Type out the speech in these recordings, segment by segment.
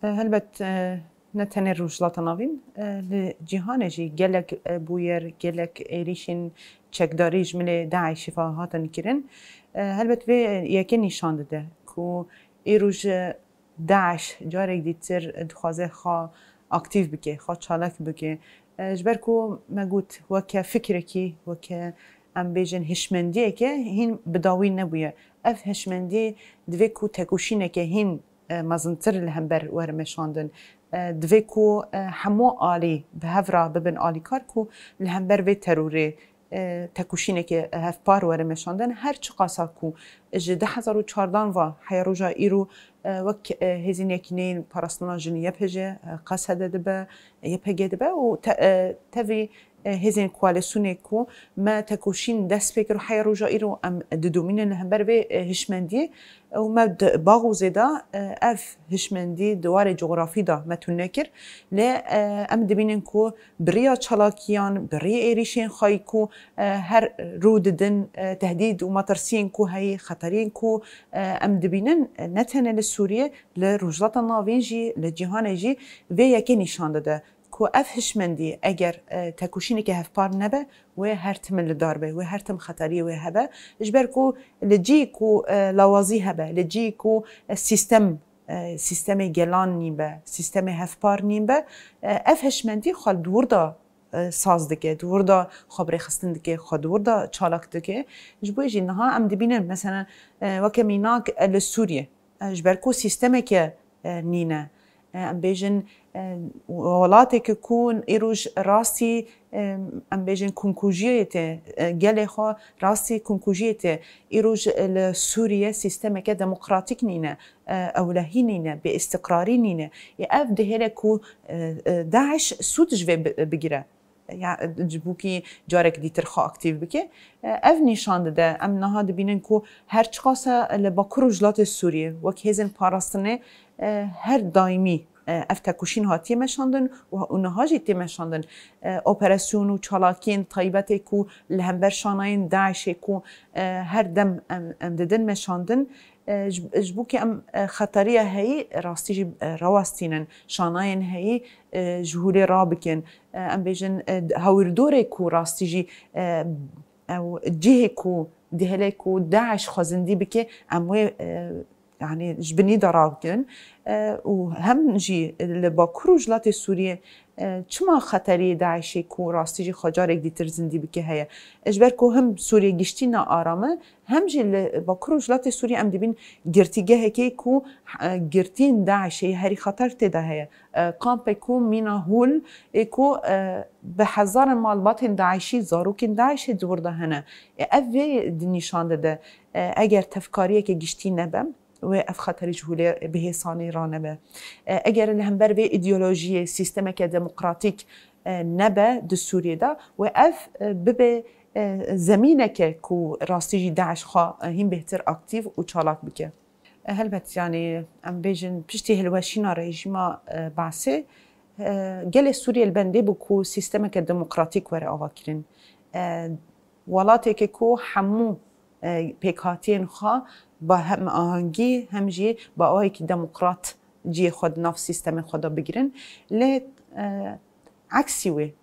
هلبت نتنه روجلات ناوین لجهان جی گلک بویر گلک ایریشین چکداری جمله داعش فاهاتن کرن هلبت به یکی نشان داده کو ایروج داعش جارک دیتر دخوازه خا اکتیو بکه خا چالک بکه جبر کو مگوت وک فکر کی وک ام بیجن هشمندیه که هین بداوی نبویه اف هشمندی دوی کو تکوشینه که هین مزنتر لهمبر ورمشاندن دوی کو همو آلی به هفرا ببن آلی کار کو لهمبر و تروری تکوشینه که هفپار ورمشاندن هر چه قاسا کو جده 2014 و حیروجا ایرو وک هزینه کنین پاراسنا جنی یپجه قصده دبه یپگه دبه و تفی هزین کوالسونه کو ما تکوشین دست فکر حیا روجا ایرو ام ددومین لهمبر به هشمندی و ما باغو زدا اف هشمندی دوار جغرافی دا ما تنکر ل ام دبینن کو بریا چالاکیان بریا ایریشین خای کو هر روددن تهدید و مترسین کو هی خطرین کو ام دبینن نتنه لسوریه لروجلات ناوین جی لجهان جی و یکی نشان داده کو اف هشمندی اگر تکوشینی که هفپار نبه و هر تم لدار به و هر تم خطری و هبه اجبر کو لجی کو لوازی هبه لجی کو سیستم گلان نیبه سیستم هفپار نیبه اف هشمندی خال دور دا ساز دکه دور دا خبر خستن دکه خود دور دا چالاک دکه جبوی جنها ام دبینن مثلا وکمیناک لسوریه اجبر کو سیستمی که نینه ام بیجن ولاتی که کون ایروج راستی ام بیجن کنکوژیته گله خو راستی کنکوژیته ایروج سوریه سیستمی که دموکراتیک نینه اولهی نینه به استقراری نینه یا اف دهله کو داعش سودج بگیره يعني جبوكي جارك ديتر خا اكتيف بكي اف نشان ده ام نها دبینن کو هر چقاسه لباکر جلات سوریه وک هزن پاراستنه هر دائمی اف تکوشین هاتی مشاندن و اونها جی تی مشاندن اپراسیون و چالاکین طیبت کو لهمبر شاناین داعش کو هر دم ام ددن مشاندن جبوكي ام خطريه هي راستي رواستينن شاناين هي جهولي رابكن ام بيجن هاوردوري كو راستي او جهه كو دهلكو داعش خزندي بكي ام يعني جبني دراكن وهم جي لباكرو جلات سوريا چما خطری داعشی کو راستی خجارک دیتر زندی بکه هیا اجبر کو هم سوریه گشتی نا آرامه هم جی با کروجلات سوریه ام دبین گرتیگه هکی کو گرتین داعشی هری خطر تدا هیا کامپ کو مینا هول کو به هزار مالبات داعشی زاروکین داعشی زورده هنه اوی نشان داده اگر تفکاریه که گشتی نبم و اف خطر جهولی به سانی رانبه اگر الهمبر به ایدئولوژی سیستمک دموکراتیک نبه د سوریه دا و اف به زمینه که کو راستی داعش خوا هم بهتر اکتیو و چالاک بکه هلبت يعني ام بیجن پشتی هلوشینا رژیما بعثه گل سوریه البنده بکو سیستمک دموکراتیک وره آواکرین ولاتی که کو همو پیکاتین خوا با هم آهنگی همجی با آهی که دموکرات جی خود نف سیستم خدا بگیرن لی عکسی وی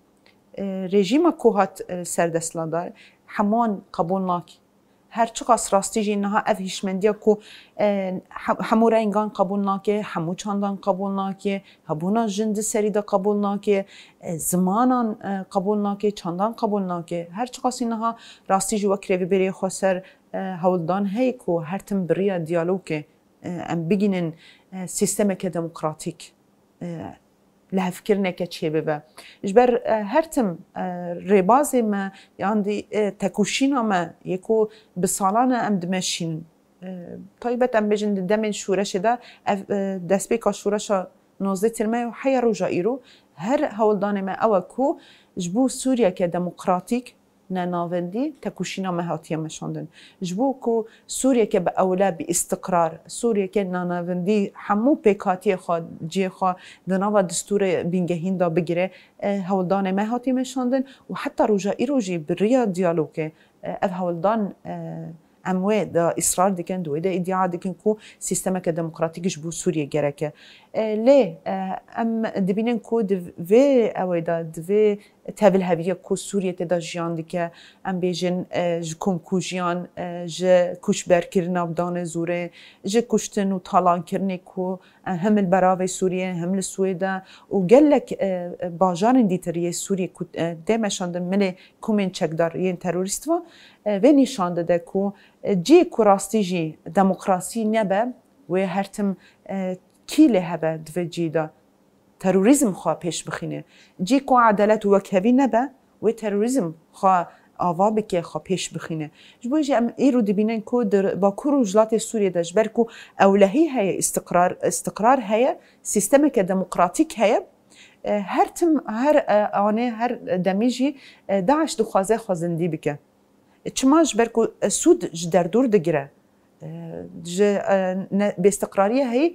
رژیم کوهات سردستلاندار همان قبول ناکی هر چقدر راستی جی نها اف هشمندیا کو همو رنگان قبول ناکی همو چاندان قبول ناکی هبونا جند سریدا قبول ناکی زمانان قبول ناکی چاندان قبول ناکی هر چقدر نها راستی جی وکری بری خسر هولدان هی کو هر تم بریا دیالوگ ام بگینن سیستم که دموکراتیک له فکرنه که چه ببه جبر هر تم رباز ما یعنی تکوشینا ما یکو بسالانه ام دمشین طیبت ام بجن دمن شورش ده دست بیکا شورش 19 ترمه و حیا روجا ایرو هر هولدان ما او کو جبو سوریا که دموکراتیک ناوندی تکوشینا مهاتیه مشاندن جبو کو سوریه که به اولا به استقرار سوریه که ناوندی همو پیکاتی خود جی خود دنوا دستور بینگهین دا بگیره هولدان مهاتیه مشاندن و حتی روجا ایروجی بریا دیالوگه اف هولدان اموه دا اصرار دکن دوی دا ادعا دکن کو سیستم که دموکراتیکش بو سوریه گرکه لی ام دبینن کو دو اوه دا دو تابل هویه کو سوریه تدا جیان دکه ام بیجن جکم کو جیان ج کش برکرنا بدان زوره ج کشتن و طالان کرنه کو هم البراوی سوریه هم السویدا و گلک باجان دیتریه سوریه کو دمشاندن من کومن چکدار یه تروریست و نشانده ده کو جی کو راستی جی دموکراسی نبه و هرتم کیله هبه دو جی دا تروریزم خواه پیش بخینه جی کو عدالت و وکهوی نبه و تروریزم خواه آوا بکه خواه پیش بخینه جبوی جی ام ایرو دبینن کو با کرو جلات سوریه ده جبر کو اولهی هیا استقرار هیا سیستم که دموکراتیک هیا هر دمیجی داعش دخوازه خوازندی بکه چما جبر کو سود در دور دگیره به استقراریه هی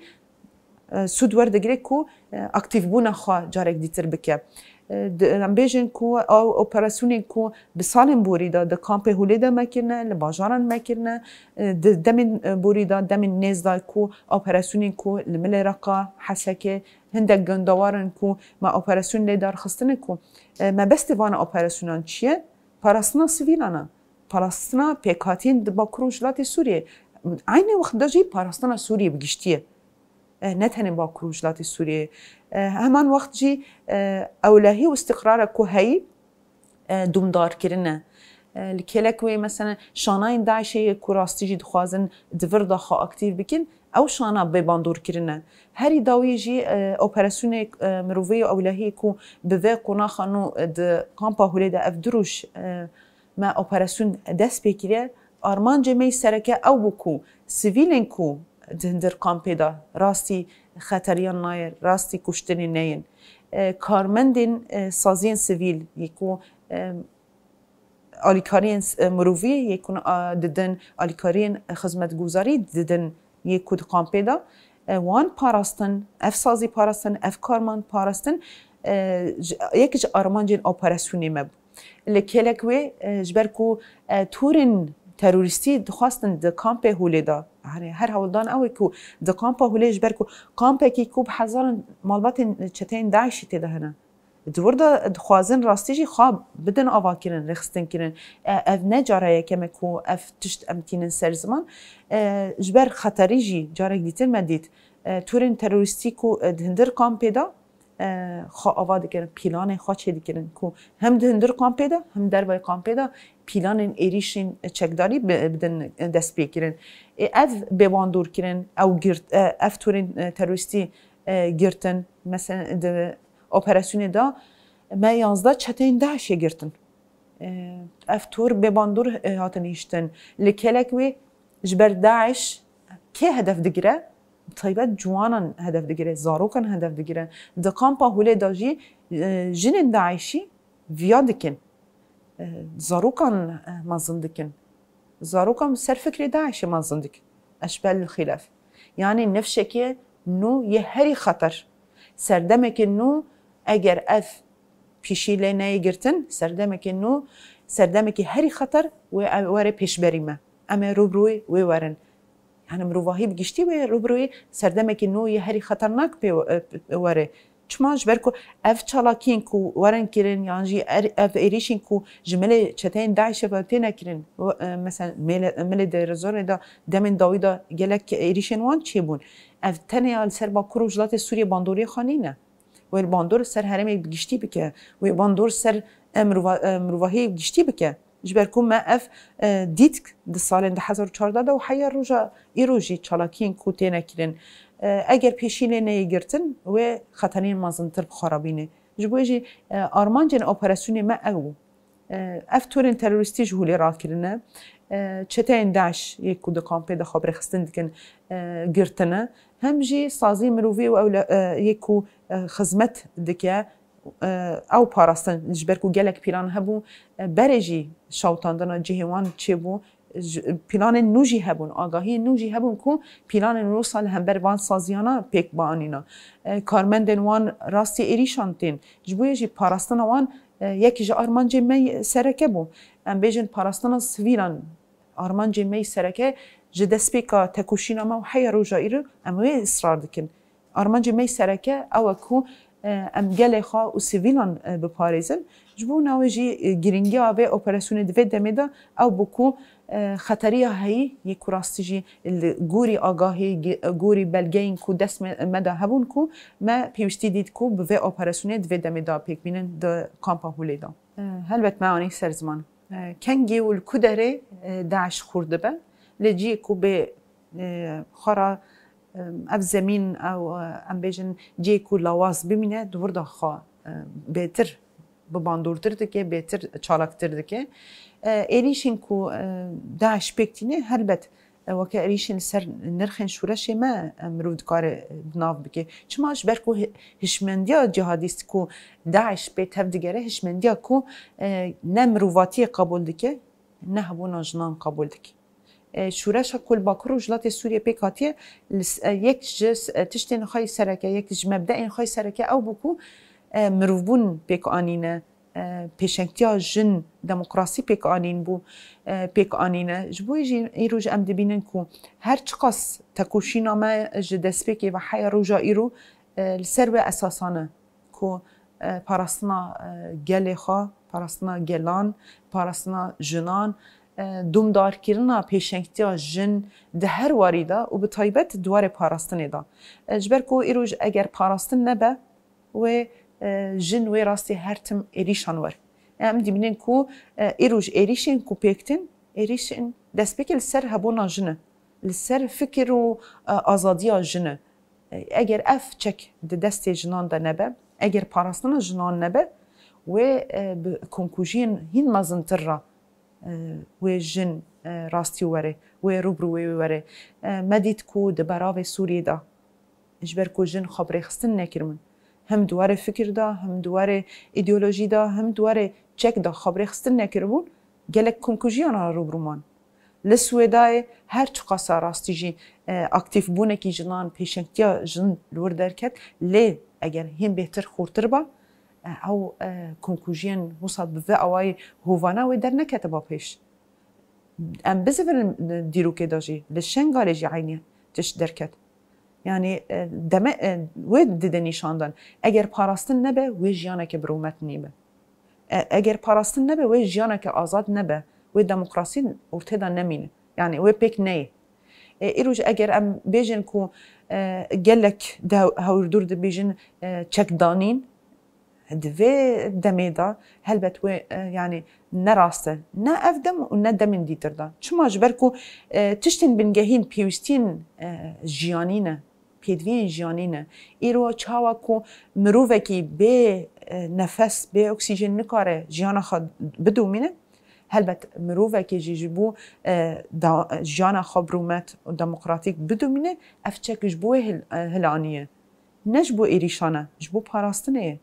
سود وردگیره کو اکتیو بونا خواه جارک دیتر بکه ام بیجن کو اپراسیونی کو بسالم بوریدا د کامپ هولیدا مکرنه لباجاران مکرنه دمن بوریدا دمن نزدا کو اپراسیونی کو لمل رقا حسکه هندک گندوارن کو ما اپراسیون لیدار خستنه کو ما بس دیوان اپراسیونان چیه پاراستنا سیویلانا پاراستنا پیکاتین با کروجلات سوریه عین وقت داجی پاراستنا سوریه بگشتیه نه تنها با کروجلات سوریه همان وقت جی اولهی و استقرار کو هی دومدار کرنه لکلکوی مثلا شاناین داعشی کوراستی جی دخوازن دور داخل اکتیو بکن او شانا به باندور کرنه هری داوی جی اپراسیون مروی اولهی کو به قنا خانو د کامپا هولیدا اف دروش ما اپراسیون دست بکیره آرمان جمی سرکه او بکو سیویلن کو دهندر کامپی دا راستی خطریان نایر راستی کشتنی نین کارمندین سازین سیویل یکو آلیکارین مروی یکون ددن آلیکارین خدمتگزاری ددن یکو کامپی دا وان پاراستن اف سازی پاراستن اف کارمند پاراستن یکیش آرمان جین اپراسیونی مب لکلکوی جبرکو تورن تروریستی دخواستن د کامپ هولیدا هر هولدان اوی کو د کامپ هولیج برکو کامپ کی کوب هزار مالبات چتین داعشی تده هنه دوردا دخوازن راستیجی خواب بدن آوا کرن رخستن کرن اف نجاره یکم کو اف تشت امتینن سر زمان جبر خطری جی جارک دیتر مدید تورن تروریستی کو دهندر کامپ دا خواه آوا دکرن پیلان خواه چه دکرن کو هم دهندر کامپ دا هم در بای کامپ دا پیلان ایریشین چکداری بدن دست بگیرن اف بواندور کرن او گرت اف تورین تروریستی گرتن مثلا د اپراسیون دا ما 11 چتین داعش گرتن اف تور بواندور هاتن ایشتن لکلک وی جبر داعش که هدف دگیره طيبات جوانان هدف دگیره زاروکان هدف دگیره د کامپا هولی داجی جنن داعشی ویادکن زاروكان مازندكن زاروكان سر فكري داعش مازندك أشبال الخلاف يعني نفسك نو يهري خطر سردمك نو أجر أف بيشي لنا يجرتن سردمك هري خطر ووري بيش بريمة أما روبروي وورن يعني مروفاهي بجشتي وروبروي سردمك نو يهري خطرناك بوري چماش برکو اف چالاکین کو ورن کرن یعنی اف ایریشین کو جمله چتین داعش و تینا کرن مثلا مل درزور دا دمن داویدا گلک ایریشین وان چی بون اف تنیا سر با کروجلات سوریه باندوری خانینه و باندور سر هرم گشتی بکه و باندور سر مروواهی گشتی بکه جبركم ما اف ديتك د سالن د 2014 و حيا روجا ایروجی چالاکین کو تینا کرن اگر پیشینه نیگرتن و خطرین مازنتر بخرابینه جبویجی آرمانجن اپراسیون ما او افتورن تروریستی جهولی را کرنه چتین داعش یک کود کامپی د خبر خستن دکن گرتنه هم جی سازی مروی و یکو خدمت دکه او پاراستن جبرکو گلک پیلان هبو برجی شوتاندن جهوان چه بو پیلان نوجی هبون آگاهی نوجی هبون کو پیلان نو سال هم بر وان سازیانا پیک بانینا کارمندن وان راستی ایریشانتین جبوی جی پاراستن وان یکی جا آرمانجی می سرکه بو ام بیجن پاراستن سویلان آرمانجی می سرکه جدست بیکا تکوشینا ما و حیا روجا ایرو اموی اصرار دکن آرمانجی می سرکه او کو ام گله خا و سیویلان بپارێزن ji bo navê jî girîngiya vê operasyonê di vê demê de ew bi ku xeteriya heyî yê ku rastî jî li gorî agahî gorî belgeyên ku dest me de hebûn ku me pêwîstî dît ku bi vê operasyonê di vê demê de pêkbînin di kampa Holê de. Helbet me anî ser ziman. Kengê û li ku derê Daeş xûr dibe lê ciyê ku bê xwe ev zemîn ew em bêjin ciyê ku lawaz bimîne di wir de xwe bêtir bibandortir dike bêtir çalaktir dike. Êrîşên ku Daeş pêk tîne helbet weke êrîşên ser nirxên şûreşê me mirov dikare nav bike. Çima ji ber ku hişmendiya cihadîst ku Daeş pê tev digere hişmendiya ku ne mirovatiyê qebûl dike ne hebûna jinan qebûl dike. شورش کل باکر و جلات سوریه پیکاتیه یک جس تشتین خای سرکه یک جس مبدأ خای سرکه او بکو مروبون پیک آنینه پیشنگتیا جن دموکراسی پیک آنین بو پیک آنینه جبوی جی ایروج ام دبینن کو هر چقاس تکوشینا ما جدس پیکی و حیا روجا ایرو لسر و اساسانه کو پاراستنا گل خوا پاراستنا گلان پاراستنا جنان دومدارکirina pêşengtiya jin di her warî de û bi taybet dwarê parastinê de. Ji ber ku îroj eger parastin nebe wê jin wê rastî her tim êrîşanwer. Em dibînin ku îroj êrîşên ku pêktin êrîşên destpêkê li ser hebûna jin e. Li ser fikir û azadiya jin e. Eger ev çek di destê jinan de nebe, eger parastina jinan nebe wê bi konkûjiyên hîn mezintir re wê jin rastî were wê rûbirû wê were me dît ku di beravê Sûriyê de ji ber ku jin xwe birêxistin nekirimin hem di warê fikir de hem di warê îdeolojî de hem di warê çek de xwe birêxistin nekiribûn gelek konkûjiyana rûbirûman. Li Swêdayê her çiqasa rastî jî aktifbûnekî jinan pêşengtiya jin li wir derket lê eger hîn bêhtir xûrtir be ew konkûjiyên wisa bi vê awayî hovana wê derneketibe pêş. Em bizivin dîrokê de jî li Şengalê jî aynî tiş derket. Yani deme wê dide nîşandan eger parastin nebe wê jiyaneke birûmet nîbe. Eger parastin nebe wê jiyaneke azad nebe wê demokrasî ortê de nemîne. Yani wê pêk neyê. Îroj eger em bêjin ku gelek hewrdûr dibêjin çekdanîn di vê demê de helbet wê yani ne rast e ne ev dem û ne demên dîtir de. Çima ji ber ku tiştên bingehîn pêwîstiyên jiyanî ne pêdiviyên jiyanî ne. Îro çawa ku mirovekî bê nefes bê oksîjen nikare jiyana xwe bidomîne helbet mirovekî jî ji bo jiyana xwe birûmet û demokratîk bidomîne ev çek ji bo wê hilaniye. Ne ji bo êrîşan e ji bo parastinê ye.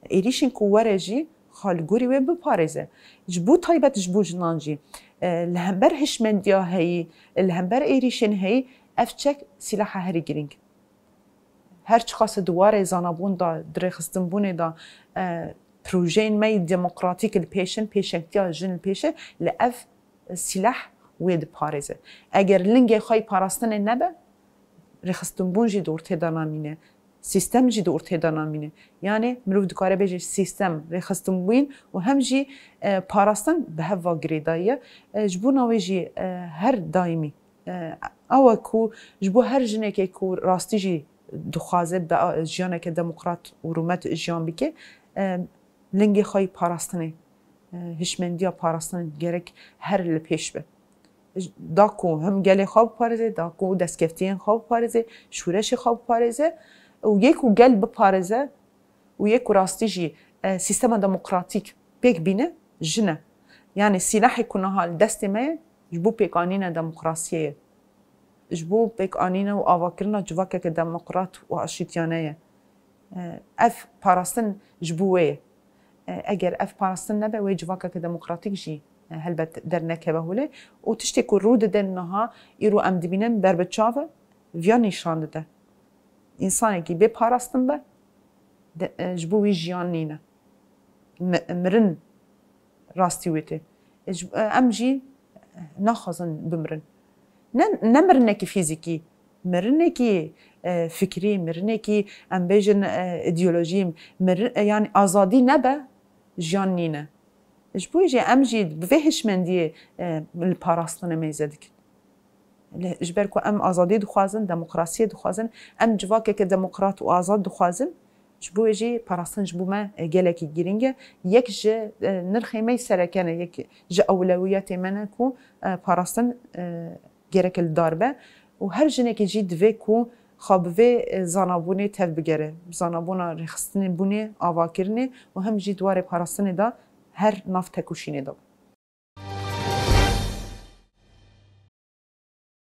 Êrîşên ku were jî xwe li gorî wê biparêze. Ji bo taybet ji bo jinan jî li hember hişmendiya heyî li hember êrîşên heyî ev çek sîlaha herî girîng. Her çiqase di warê zanabûn da dirêxistinbûnê da projeyên me demokratîk li pêşin pêşengtiya jin li pêşe li ev sîlah wê diparêze. Eger lingê xwe parastinê nebe rêxistinbûn jî di ortê de namîne. Sistem jî di ortê de namîne. Yani mirov dikare bêje sistem rêxistinbûyîn û hem jî parastin bi hev ve girêdayî ye. Ji bo navê jî her daîmî ew e ku ji bo her jinekê ku rastî jî dixwaze bi jiyaneke demokrat û rûmet jiyan bike lingê xwe parastinê hişmendiya parastinê gerek her li pêş be. Da ku hem gelê xwe biparêze da ku destkeftiyên xwe biparêze şûreşê xwe biparêze û yê ku gel biparêze û yê ku rastî jî sîstema demokratîk pêk bîne jin e. Yani sîlahê ku niha li destê me ye ji bo pêkanîna demokrasiyê ye. Ji bo pêkanîna û avakirina civakeke demokrat û aşîtiyane ye. Ev parastin ji bo wê ye. Eger ev parastin nebe wê civakeke demokratîk jî helbet dernekeve holê û tiştê ku rû dide niha îro em dibînin berbiçav e viya nîşan dide. İnsanekî bê parastin be ji bo wî jiyan nîne. Mirin rastî wê tê. Em jî ناخذن بمرن نمرنكي فيزيكي مرنكي فكري مرنكي ام بيجن ايديولوژي يعني ازادي نبا جانينا اش بويجي امجي بفهش من دي الباراستن ميزدك اجبركو ام ازادي دخوازن ديمقراطيه دخوازن ام جواكه كديمقراط وازاد دخوازن جبويجي باراستن جبوما جالكي جيرينجا يك ج نرخي مي سركانه يك ج اولويات منكو باراستن جرك الضربه وهر جنك جيد فيكو خاب في زانابوني تف بگره زانابونا رخصتني بوني آواکرني وهم جيد واري باراستني دا هر ناف تکوشینه دا